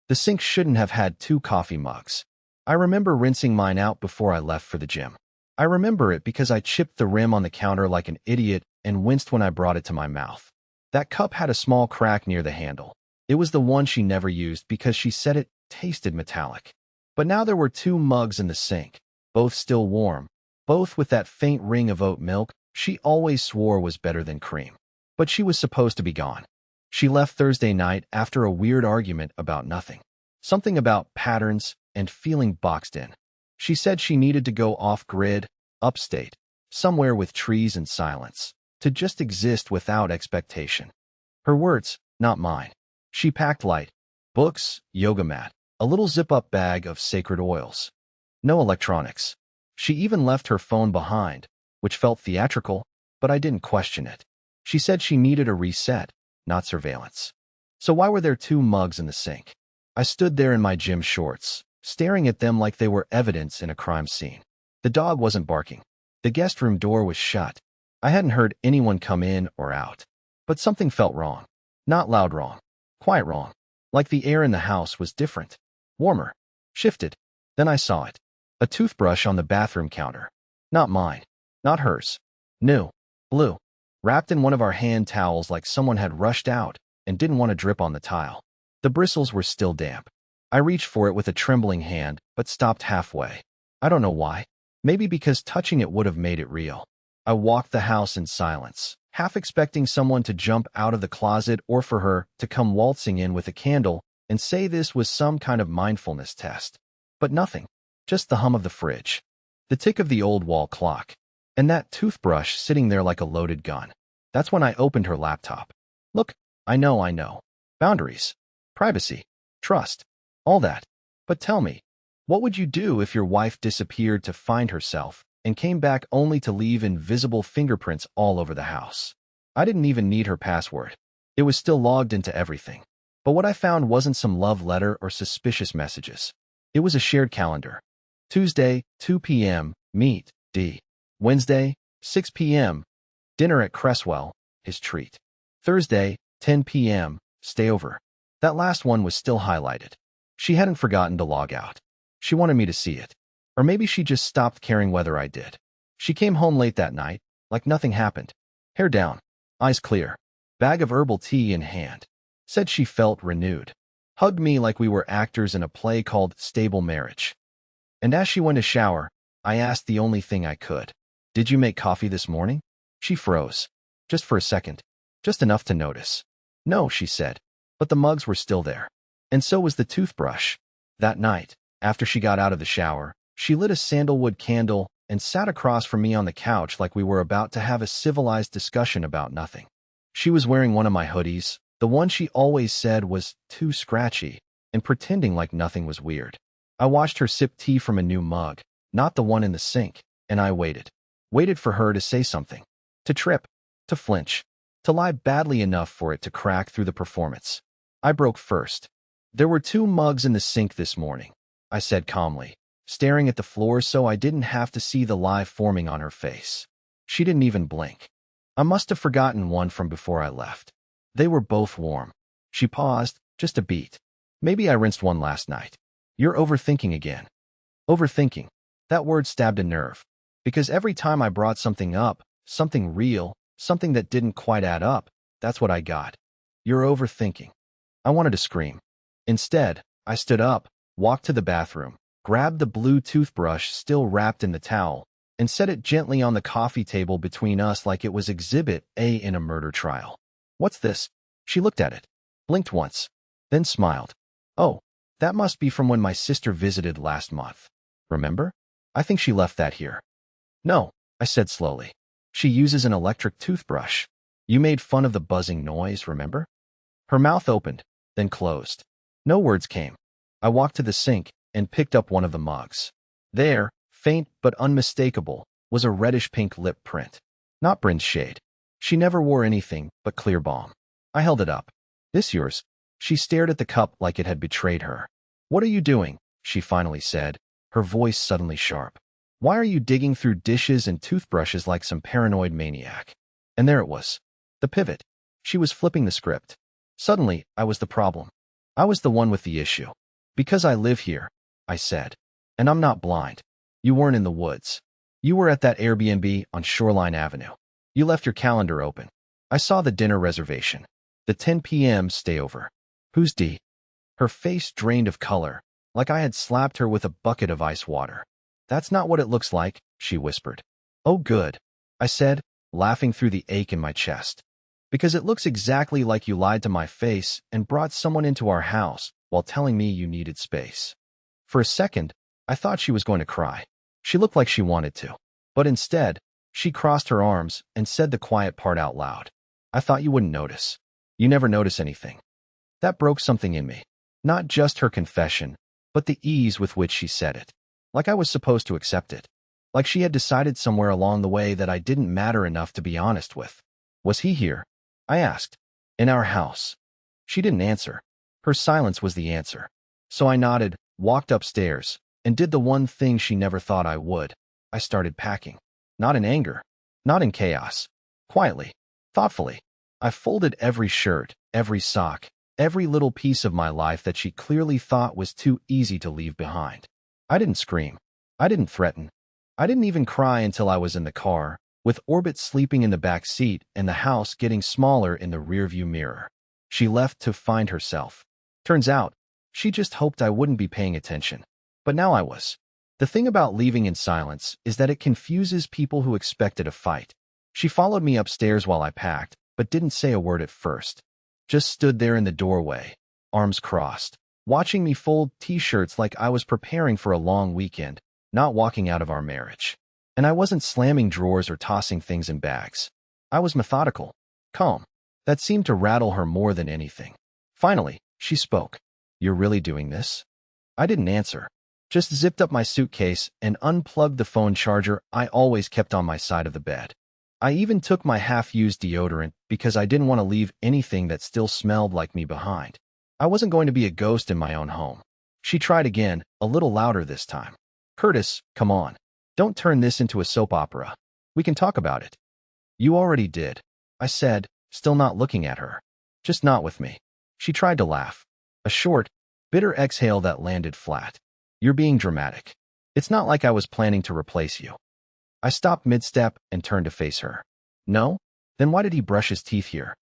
The sink shouldn't have had two coffee mugs. I remember rinsing mine out before I left for the gym. I remember it because I chipped the rim on the counter like an idiot and winced when I brought it to my mouth. That cup had a small crack near the handle. It was the one she never used because she said it tasted metallic. But now there were two mugs in the sink, both still warm, both with that faint ring of oat milk she always swore was better than cream. But she was supposed to be gone. She left Thursday night after a weird argument about nothing. Something about patterns and feeling boxed in. She said she needed to go off-grid, upstate, somewhere with trees and silence, to just exist without expectation. Her words, not mine. She packed light. Books, yoga mat, a little zip-up bag of sacred oils. No electronics. She even left her phone behind, which felt theatrical, but I didn't question it. She said she needed a reset, not surveillance. So why were there two mugs in the sink? I stood there in my gym shorts, staring at them like they were evidence in a crime scene. The dog wasn't barking. The guest room door was shut. I hadn't heard anyone come in or out. But something felt wrong. Not loud wrong. Quiet wrong. Like the air in the house was different. Warmer. Shifted. Then I saw it. A toothbrush on the bathroom counter. Not mine. Not hers. New. Blue. Wrapped in one of our hand towels like someone had rushed out and didn't want to drip on the tile. The bristles were still damp. I reached for it with a trembling hand, but stopped halfway. I don't know why. Maybe because touching it would have made it real. I walked the house in silence, half expecting someone to jump out of the closet or for her to come waltzing in with a candle and say this was some kind of mindfulness test. But nothing. Just the hum of the fridge. The tick of the old wall clock. And that toothbrush sitting there like a loaded gun. That's when I opened her laptop. Look, I know. Boundaries. Privacy. Trust. All that. But tell me, what would you do if your wife disappeared to find herself and came back only to leave invisible fingerprints all over the house? I didn't even need her password. It was still logged into everything. But what I found wasn't some love letter or suspicious messages. It was a shared calendar. Tuesday, 2 p.m., meet, D. Wednesday, 6 p.m., dinner at Cresswell, his treat. Thursday, 10 p.m., stay over. That last one was still highlighted. She hadn't forgotten to log out. She wanted me to see it. Or maybe she just stopped caring whether I did. She came home late that night, like nothing happened. Hair down, eyes clear, bag of herbal tea in hand. Said she felt renewed. Hugged me like we were actors in a play called Stable Marriage. And as she went to shower, I asked the only thing I could. Did you make coffee this morning? She froze. Just for a second. Just enough to notice. No, she said. But the mugs were still there. And so was the toothbrush. That night, after she got out of the shower, she lit a sandalwood candle and sat across from me on the couch like we were about to have a civilized discussion about nothing. She was wearing one of my hoodies, the one she always said was too scratchy, and pretending like nothing was weird. I watched her sip tea from a new mug, not the one in the sink, and I waited. Waited for her to say something. To trip. To flinch. To lie badly enough for it to crack through the performance. I broke first. There were two mugs in the sink this morning, I said calmly, staring at the floor so I didn't have to see the lie forming on her face. She didn't even blink. I must have forgotten one from before I left. They were both warm. She paused, just a beat. Maybe I rinsed one last night. You're overthinking again. Overthinking. That word stabbed a nerve. Because every time I brought something up, something real, something that didn't quite add up, that's what I got. You're overthinking. I wanted to scream. Instead, I stood up, walked to the bathroom, grabbed the blue toothbrush still wrapped in the towel, and set it gently on the coffee table between us like it was Exhibit A in a murder trial. What's this? She looked at it, blinked once, then smiled. Oh, that must be from when my sister visited last month. Remember? I think she left that here. No, I said slowly. She uses an electric toothbrush. You made fun of the buzzing noise, remember? Her mouth opened, then closed. No words came. I walked to the sink and picked up one of the mugs. There, faint but unmistakable, was a reddish-pink lip print. Not Bryn's shade. She never wore anything but clear balm. I held it up. This yours? She stared at the cup like it had betrayed her. What are you doing? She finally said, her voice suddenly sharp. Why are you digging through dishes and toothbrushes like some paranoid maniac? And there it was. The pivot. She was flipping the script. Suddenly, I was the problem. I was the one with the issue. Because I live here, I said. And I'm not blind. You weren't in the woods. You were at that Airbnb on Shoreline Avenue. You left your calendar open. I saw the dinner reservation. The 10 p.m. stayover. Who's D? Her face drained of color, like I had slapped her with a bucket of ice water. That's not what it looks like, she whispered. Oh, good, I said, laughing through the ache in my chest. Because it looks exactly like you lied to my face and brought someone into our house while telling me you needed space. For a second, I thought she was going to cry. She looked like she wanted to. But instead, she crossed her arms and said the quiet part out loud. I thought you wouldn't notice. You never notice anything. That broke something in me. Not just her confession, but the ease with which she said it. Like I was supposed to accept it. Like she had decided somewhere along the way that I didn't matter enough to be honest with. Was he here? I asked. In our house. She didn't answer. Her silence was the answer. So I nodded, walked upstairs, and did the one thing she never thought I would. I started packing. Not in anger. Not in chaos. Quietly. Thoughtfully. I folded every shirt, every sock, every little piece of my life that she clearly thought was too easy to leave behind. I didn't scream. I didn't threaten. I didn't even cry until I was in the car, with Orbit sleeping in the back seat and the house getting smaller in the rearview mirror. She left to find herself. Turns out, she just hoped I wouldn't be paying attention. But now I was. The thing about leaving in silence is that it confuses people who expected a fight. She followed me upstairs while I packed, but didn't say a word at first. Just stood there in the doorway, arms crossed, watching me fold t-shirts like I was preparing for a long weekend, not walking out of our marriage. And I wasn't slamming drawers or tossing things in bags. I was methodical, calm. That seemed to rattle her more than anything. Finally, she spoke. You're really doing this? I didn't answer. Just zipped up my suitcase and unplugged the phone charger I always kept on my side of the bed. I even took my half-used deodorant because I didn't want to leave anything that still smelled like me behind. I wasn't going to be a ghost in my own home. She tried again, a little louder this time. Curtis, come on. Don't turn this into a soap opera. We can talk about it. You already did, I said, still not looking at her. Just not with me. She tried to laugh. A short, bitter exhale that landed flat. You're being dramatic. It's not like I was planning to replace you. I stopped mid-step and turned to face her. No? Then why did he brush his teeth here?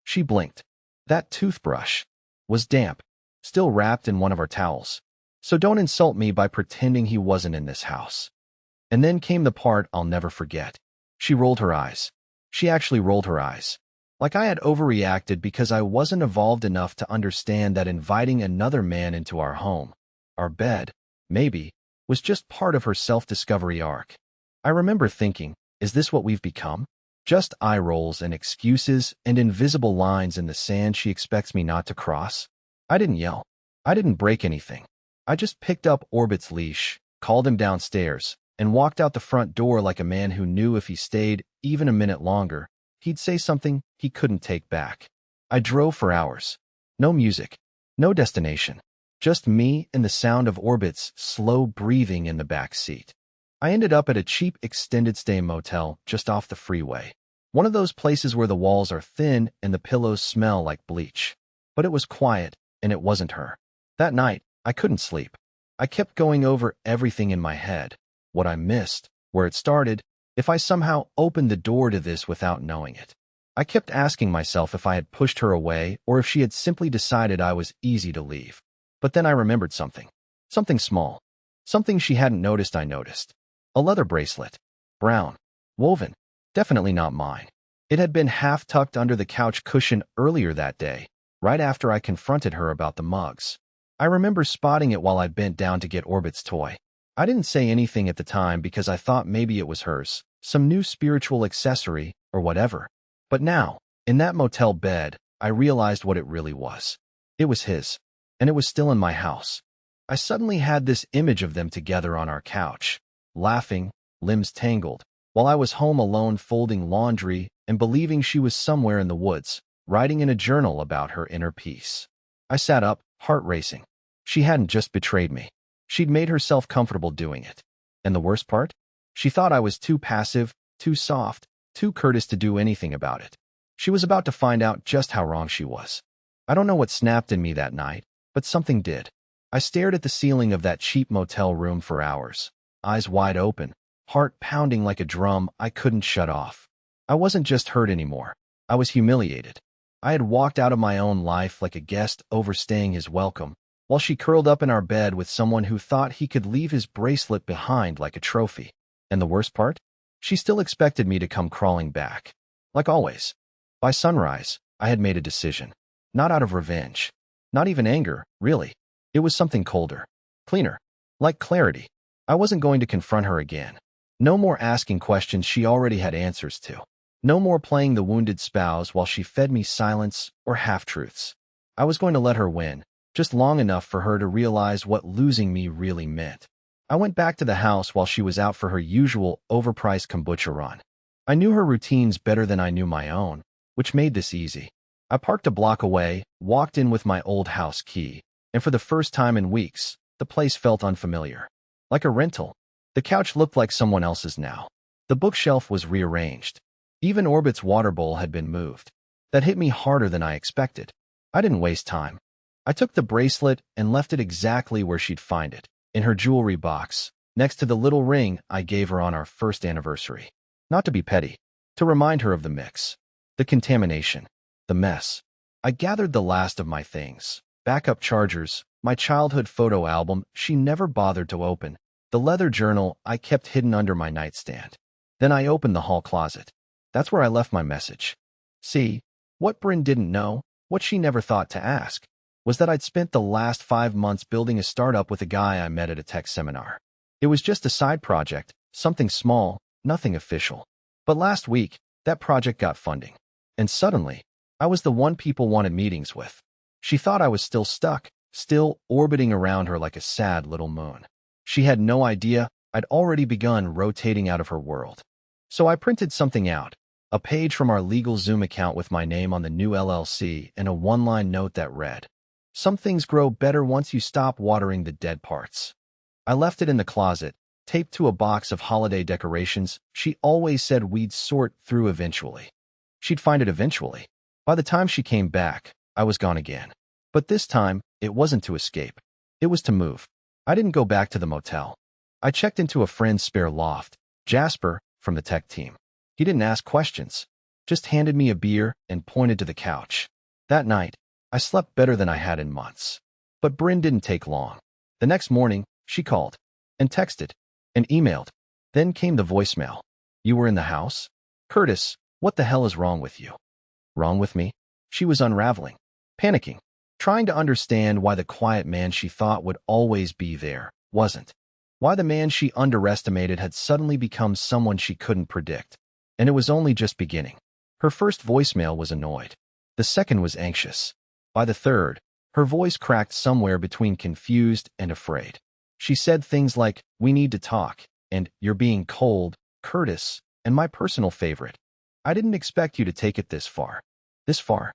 She blinked. That toothbrush was damp, still wrapped in one of our towels. So don't insult me by pretending he wasn't in this house. And then came the part I'll never forget. She rolled her eyes. She actually rolled her eyes. Like I had overreacted because I wasn't evolved enough to understand that inviting another man into our home, our bed, maybe, was just part of her self-discovery arc. I remember thinking, is this what we've become? Just eye rolls and excuses and invisible lines in the sand she expects me not to cross? I didn't yell. I didn't break anything. I just picked up Orbit's leash, called him downstairs, and walked out the front door like a man who knew if he stayed even a minute longer, he'd say something he couldn't take back. I drove for hours. No music. No destination. Just me and the sound of Orbit's slow breathing in the back seat. I ended up at a cheap extended-stay motel just off the freeway. One of those places where the walls are thin and the pillows smell like bleach. But it was quiet, and it wasn't her. That night, I couldn't sleep. I kept going over everything in my head. What I missed, where it started, if I somehow opened the door to this without knowing it. I kept asking myself if I had pushed her away or if she had simply decided I was easy to leave. But then I remembered something. Something small. Something she hadn't noticed I noticed. A leather bracelet. Brown. Woven. Definitely not mine. It had been half tucked under the couch cushion earlier that day, right after I confronted her about the mugs. I remember spotting it while I bent down to get Orbit's toy. I didn't say anything at the time because I thought maybe it was hers, some new spiritual accessory, or whatever. But now, in that motel bed, I realized what it really was. It was his. And it was still in my house. I suddenly had this image of them together on our couch, laughing, limbs tangled, while I was home alone folding laundry and believing she was somewhere in the woods, writing in a journal about her inner peace. I sat up, heart racing. She hadn't just betrayed me. She'd made herself comfortable doing it. And the worst part? She thought I was too passive, too soft, too Curtis to do anything about it. She was about to find out just how wrong she was. I don't know what snapped in me that night, But something did. I stared at the ceiling of that cheap motel room for hours, eyes wide open, heart pounding like a drum I couldn't shut off. I wasn't just hurt anymore. I was humiliated. I had walked out of my own life like a guest overstaying his welcome, while she curled up in our bed with someone who thought he could leave his bracelet behind like a trophy. And the worst part? She still expected me to come crawling back. Like always. By sunrise, I had made a decision. Not out of revenge. Not even anger, really. It was something colder. Cleaner. Like clarity. I wasn't going to confront her again. No more asking questions she already had answers to. No more playing the wounded spouse while she fed me silence or half-truths. I was going to let her win, just long enough for her to realize what losing me really meant. I went back to the house while she was out for her usual overpriced kombucha run. I knew her routines better than I knew my own, which made this easy. I parked a block away, walked in with my old house key, and for the first time in weeks, the place felt unfamiliar. Like a rental. The couch looked like someone else's now. The bookshelf was rearranged. Even Orbit's water bowl had been moved. That hit me harder than I expected. I didn't waste time. I took the bracelet and left it exactly where she'd find it, in her jewelry box, next to the little ring I gave her on our first anniversary. Not to be petty, to remind her of the mix, the contamination, the mess. I gathered the last of my things, backup chargers, my childhood photo album she never bothered to open, the leather journal I kept hidden under my nightstand. Then I opened the hall closet. That's where I left my message. See, what Bryn didn't know, what she never thought to ask, was that I'd spent the last 5 months building a startup with a guy I met at a tech seminar. It was just a side project, something small, nothing official. But last week, that project got funding. And suddenly, I was the one people wanted meetings with. She thought I was still stuck, still orbiting around her like a sad little moon. She had no idea I'd already begun rotating out of her world. So I printed something out, a page from our legal Zoom account with my name on the new LLC and a one-line note that read, "Some things grow better once you stop watering the dead parts." I left it in the closet, taped to a box of holiday decorations she always said we'd sort through eventually. She'd find it eventually. By the time she came back, I was gone again. But this time, it wasn't to escape. It was to move. I didn't go back to the motel. I checked into a friend's spare loft, Jasper, from the tech team. He didn't ask questions, just handed me a beer and pointed to the couch. That night, I slept better than I had in months. But Bryn didn't take long. The next morning, she called, and texted, and emailed. Then came the voicemail. "You were in the house? Curtis, what the hell is wrong with you?" Wrong with me? She was unraveling, panicking, trying to understand why the quiet man she thought would always be there wasn't. Why the man she underestimated had suddenly become someone she couldn't predict. And it was only just beginning. Her first voicemail was annoyed. The second was anxious. By the third, her voice cracked somewhere between confused and afraid. She said things like, "We need to talk," and "You're being cold, Curtis," and my personal favorite, "I didn't expect you to take it this far." This far.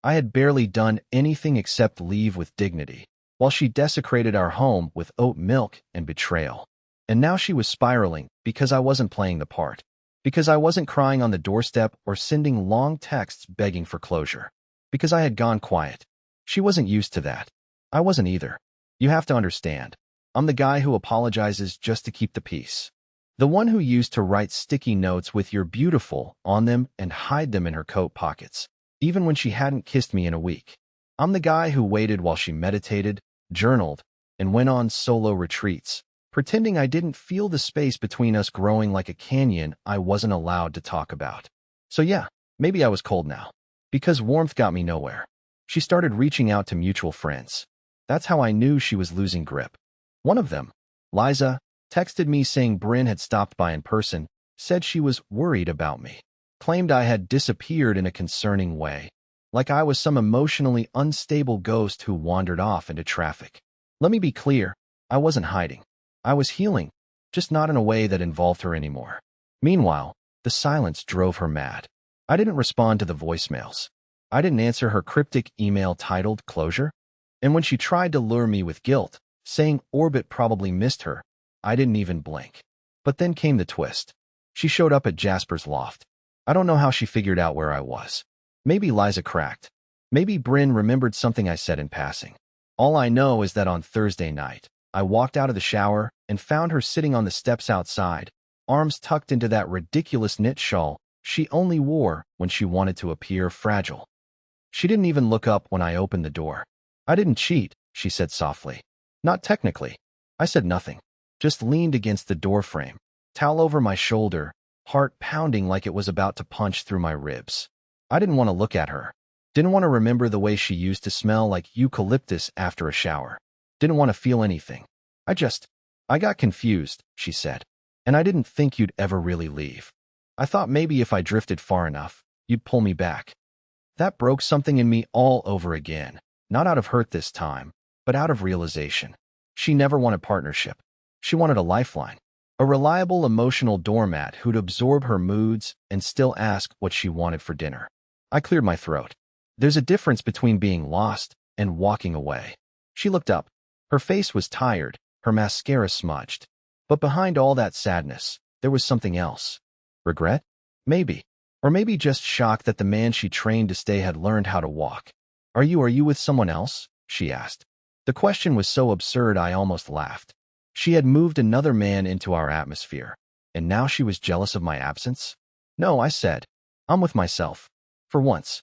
I had barely done anything except leave with dignity, while she desecrated our home with oat milk and betrayal. And now she was spiraling because I wasn't playing the part. Because I wasn't crying on the doorstep or sending long texts begging for closure. Because I had gone quiet. She wasn't used to that. I wasn't either. You have to understand. I'm the guy who apologizes just to keep the peace. The one who used to write sticky notes with "You're beautiful" on them and hide them in her coat pockets, even when she hadn't kissed me in a week. I'm the guy who waited while she meditated, journaled, and went on solo retreats, pretending I didn't feel the space between us growing like a canyon I wasn't allowed to talk about. So yeah, maybe I was cold now. Because warmth got me nowhere. She started reaching out to mutual friends. That's how I knew she was losing grip. One of them, Liza, texted me saying Bryn had stopped by in person, said she was worried about me, claimed I had disappeared in a concerning way, like I was some emotionally unstable ghost who wandered off into traffic. Let me be clear, I wasn't hiding. I was healing, just not in a way that involved her anymore. Meanwhile, the silence drove her mad. I didn't respond to the voicemails. I didn't answer her cryptic email titled "Closure." And when she tried to lure me with guilt, saying Orbit probably missed her, I didn't even blink. But then came the twist. She showed up at Jasper's loft. I don't know how she figured out where I was. Maybe Liza cracked. Maybe Bryn remembered something I said in passing. All I know is that on Thursday night, I walked out of the shower and found her sitting on the steps outside, arms tucked into that ridiculous knit shawl she only wore when she wanted to appear fragile. She didn't even look up when I opened the door. "I didn't cheat," she said softly. "Not technically." I said nothing, just leaned against the doorframe, towel over my shoulder, heart pounding like it was about to punch through my ribs. I didn't want to look at her. Didn't want to remember the way she used to smell like eucalyptus after a shower. Didn't want to feel anything. I got confused," she said. "And I didn't think you'd ever really leave. I thought maybe if I drifted far enough, you'd pull me back." That broke something in me all over again, not out of hurt this time, but out of realization. She never wanted partnership. She wanted a lifeline, a reliable emotional doormat who'd absorb her moods and still ask what she wanted for dinner. I cleared my throat. There's a difference between being lost and walking away. She looked up. Her face was tired, her mascara smudged. But behind all that sadness, there was something else. Regret? Maybe. Or maybe just shock that the man she trained to stay had learned how to walk. Are you with someone else?" she asked. The question was so absurd I almost laughed. She had moved another man into our atmosphere, and now she was jealous of my absence? "No," I said. "I'm with myself. For once."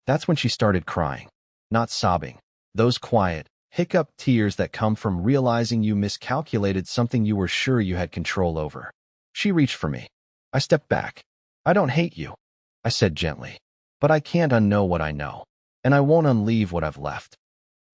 That's when she started crying. Not sobbing. Those quiet, hiccup tears that come from realizing you miscalculated something you were sure you had control over. She reached for me. I stepped back. "I don't hate you," I said gently, "but I can't unknow what I know, and I won't unleave what I've left."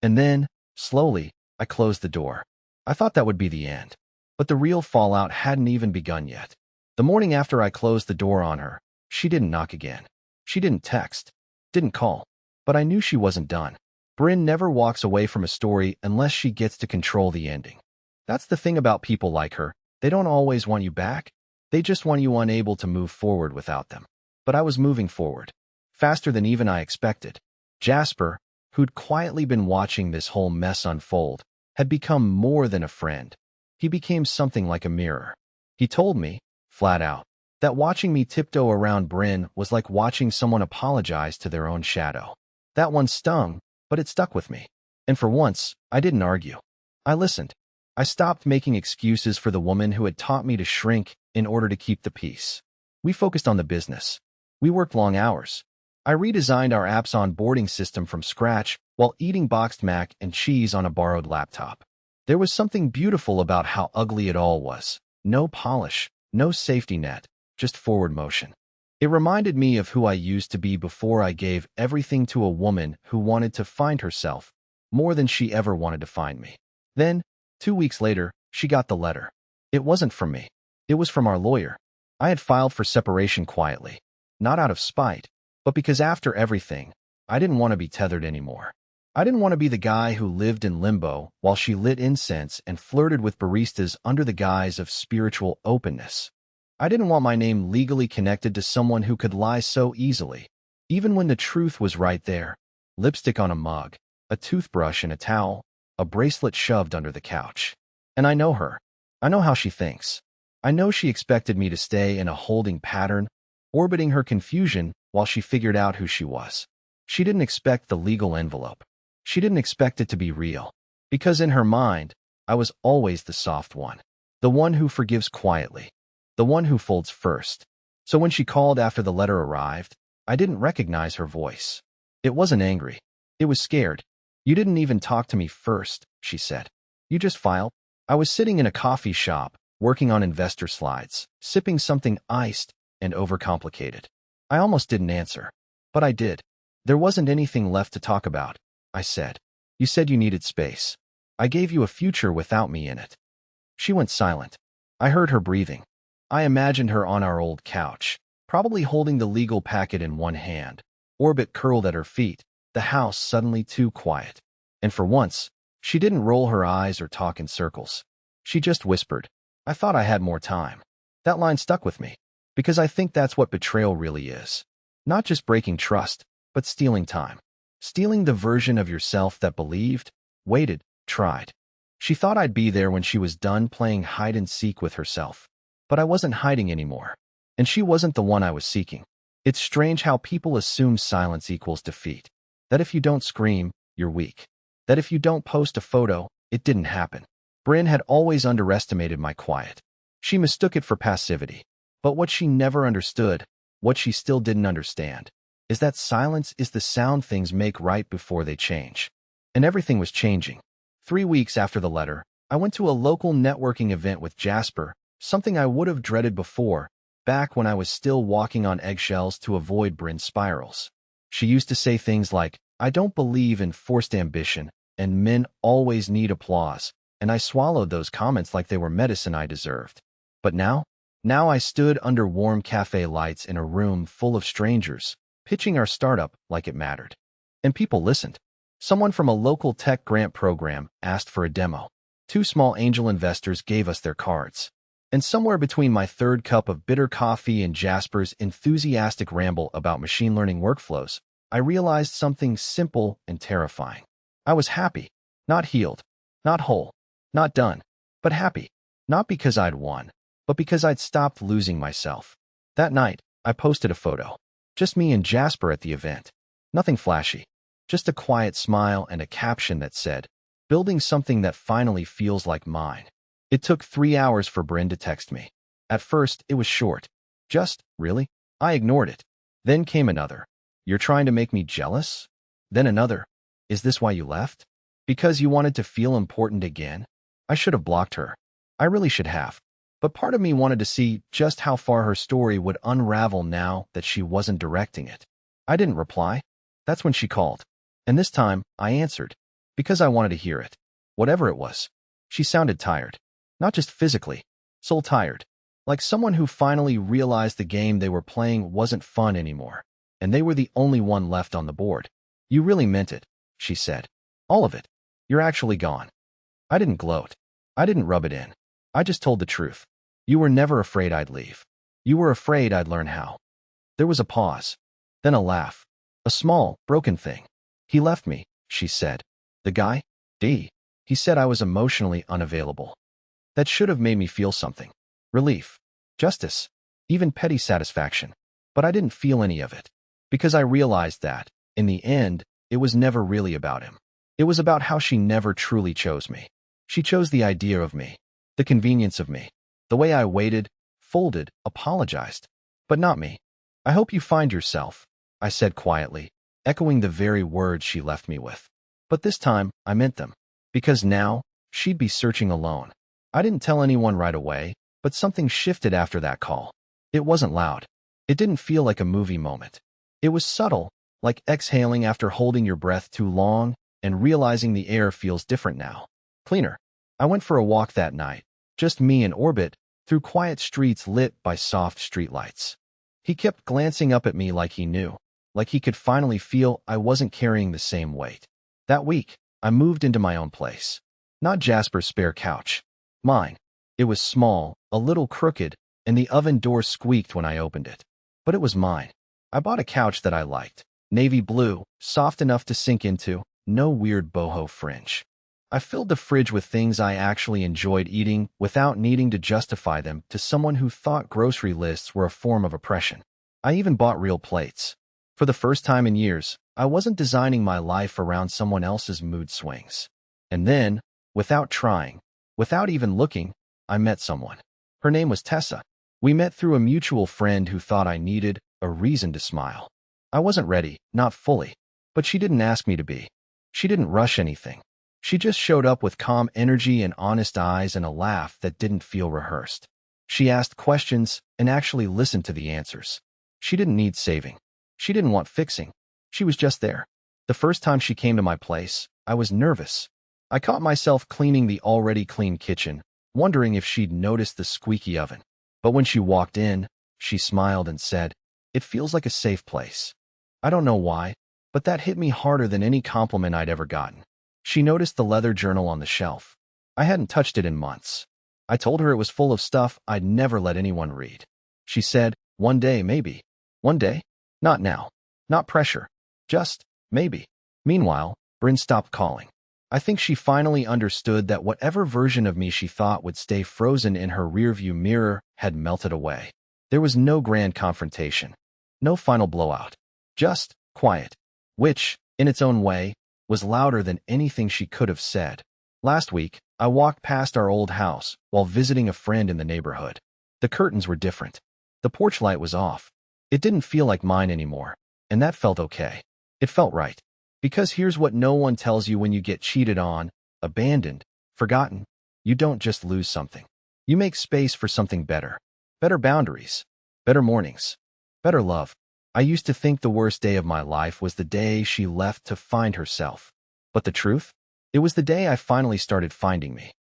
And then, slowly, I closed the door. I thought that would be the end, but the real fallout hadn't even begun yet. The morning after I closed the door on her, she didn't knock again. She didn't text, didn't call, but I knew she wasn't done. Bryn never walks away from a story unless she gets to control the ending. That's the thing about people like her. They don't always want you back. They just want you unable to move forward without them. But I was moving forward, faster than even I expected. Jasper, who'd quietly been watching this whole mess unfold, had become more than a friend. He became something like a mirror. He told me, flat out, that watching me tiptoe around Bryn was like watching someone apologize to their own shadow. That one stung, but it stuck with me. And for once, I didn't argue. I listened. I stopped making excuses for the woman who had taught me to shrink in order to keep the peace. We focused on the business. We worked long hours. I redesigned our app's onboarding system from scratch while eating boxed mac and cheese on a borrowed laptop. There was something beautiful about how ugly it all was. No polish, no safety net, just forward motion. It reminded me of who I used to be before I gave everything to a woman who wanted to find herself more than she ever wanted to find me. Then, 2 weeks later, she got the letter. It wasn't from me. It was from our lawyer. I had filed for separation quietly, not out of spite, but because after everything, I didn't want to be tethered anymore. I didn't want to be the guy who lived in limbo while she lit incense and flirted with baristas under the guise of spiritual openness. I didn't want my name legally connected to someone who could lie so easily, even when the truth was right there. Lipstick on a mug, a toothbrush and a towel, a bracelet shoved under the couch. And I know her. I know how she thinks. I know she expected me to stay in a holding pattern, orbiting her confusion while she figured out who she was. She didn't expect the legal envelope. She didn't expect it to be real. Because in her mind, I was always the soft one. The one who forgives quietly. The one who folds first. So when she called after the letter arrived, I didn't recognize her voice. It wasn't angry. It was scared. "You didn't even talk to me first," she said. "You just filed." I was sitting in a coffee shop, working on investor slides, sipping something iced and overcomplicated. I almost didn't answer. But I did. "There wasn't anything left to talk about," I said. "You said you needed space. I gave you a future without me in it." She went silent. I heard her breathing. I imagined her on our old couch, probably holding the legal packet in one hand, orbit curled at her feet, the house suddenly too quiet. And for once, she didn't roll her eyes or talk in circles. She just whispered, "I thought I had more time." That line stuck with me, because I think that's what betrayal really is. Not just breaking trust, but stealing time. Stealing the version of yourself that believed, waited, tried. She thought I'd be there when she was done playing hide and seek with herself. But I wasn't hiding anymore. And she wasn't the one I was seeking. It's strange how people assume silence equals defeat. That if you don't scream, you're weak. That if you don't post a photo, it didn't happen. Bryn had always underestimated my quiet. She mistook it for passivity. But what she never understood, what she still didn't understand, is that silence is the sound things make right before they change. And everything was changing. 3 weeks after the letter, I went to a local networking event with Jasper, something I would have dreaded before, back when I was still walking on eggshells to avoid Bryn's spirals. She used to say things like, "I don't believe in forced ambition, and men always need applause," and I swallowed those comments like they were medicine I deserved. But now I stood under warm cafe lights in a room full of strangers, pitching our startup like it mattered. And people listened. Someone from a local tech grant program asked for a demo. 2 small angel investors gave us their cards. And somewhere between my third cup of bitter coffee and Jasper's enthusiastic ramble about machine learning workflows, I realized something simple and terrifying. I was happy, not healed, not whole, not done, but happy. Not because I'd won, but because I'd stopped losing myself. That night, I posted a photo. Just me and Jasper at the event. Nothing flashy. Just a quiet smile and a caption that said, "Building something that finally feels like mine." It took 3 hours for Bryn to text me. At first, it was short. Just, "Really?" I ignored it. Then came another. "You're trying to make me jealous?" Then another. "Is this why you left? Because you wanted to feel important again?" I should have blocked her. I really should have. But part of me wanted to see just how far her story would unravel now that she wasn't directing it. I didn't reply. That's when she called. And this time, I answered. Because I wanted to hear it. Whatever it was. She sounded tired. Not just physically. Soul tired. Like someone who finally realized the game they were playing wasn't fun anymore. And they were the only one left on the board. "You really meant it," she said. "All of it. You're actually gone." I didn't gloat. I didn't rub it in. I just told the truth. You were never afraid I'd leave. You were afraid I'd learn how. There was a pause. Then a laugh. A small, broken thing. "He left me," she said. "The guy? D. He said I was emotionally unavailable." That should have made me feel something. Relief. Justice. Even petty satisfaction. But I didn't feel any of it. Because I realized that, in the end, it was never really about him. It was about how she never truly chose me. She chose the idea of me. The convenience of me. The way I waited, folded, apologized. But not me. "I hope you find yourself," I said quietly, echoing the very words she left me with. But this time, I meant them. Because now, she'd be searching alone. I didn't tell anyone right away, but something shifted after that call. It wasn't loud. It didn't feel like a movie moment. It was subtle, like exhaling after holding your breath too long and realizing the air feels different now. Cleaner. I went for a walk that night, just me and Orbit, through quiet streets lit by soft streetlights. He kept glancing up at me like he knew, like he could finally feel I wasn't carrying the same weight. That week, I moved into my own place. Not Jasper's spare couch. Mine. It was small, a little crooked, and the oven door squeaked when I opened it. But it was mine. I bought a couch that I liked. Navy blue, soft enough to sink into, no weird boho fringe. I filled the fridge with things I actually enjoyed eating without needing to justify them to someone who thought grocery lists were a form of oppression. I even bought real plates. For the first time in years, I wasn't designing my life around someone else's mood swings. And then, without trying, without even looking, I met someone. Her name was Tessa. We met through a mutual friend who thought I needed a reason to smile. I wasn't ready, not fully. But she didn't ask me to be. She didn't rush anything. She just showed up with calm energy and honest eyes and a laugh that didn't feel rehearsed. She asked questions and actually listened to the answers. She didn't need saving. She didn't want fixing. She was just there. The first time she came to my place, I was nervous. I caught myself cleaning the already clean kitchen, wondering if she'd noticed the squeaky oven. But when she walked in, she smiled and said, "It feels like a safe place." I don't know why, but that hit me harder than any compliment I'd ever gotten. She noticed the leather journal on the shelf. I hadn't touched it in months. I told her it was full of stuff I'd never let anyone read. She said, "One day, maybe." One day? Not now. Not pressure. Just, maybe. Meanwhile, Bryn stopped calling. I think she finally understood that whatever version of me she thought would stay frozen in her rearview mirror had melted away. There was no grand confrontation. No final blowout. Just quiet. Which, in its own way, was louder than anything she could have said. Last week, I walked past our old house while visiting a friend in the neighborhood. The curtains were different. The porch light was off. It didn't feel like mine anymore, and that felt okay. It felt right. Because here's what no one tells you when you get cheated on, abandoned, forgotten. You don't just lose something. You make space for something better. Better boundaries. Better mornings. Better love. I used to think the worst day of my life was the day she left to find herself. But the truth? It was the day I finally started finding me.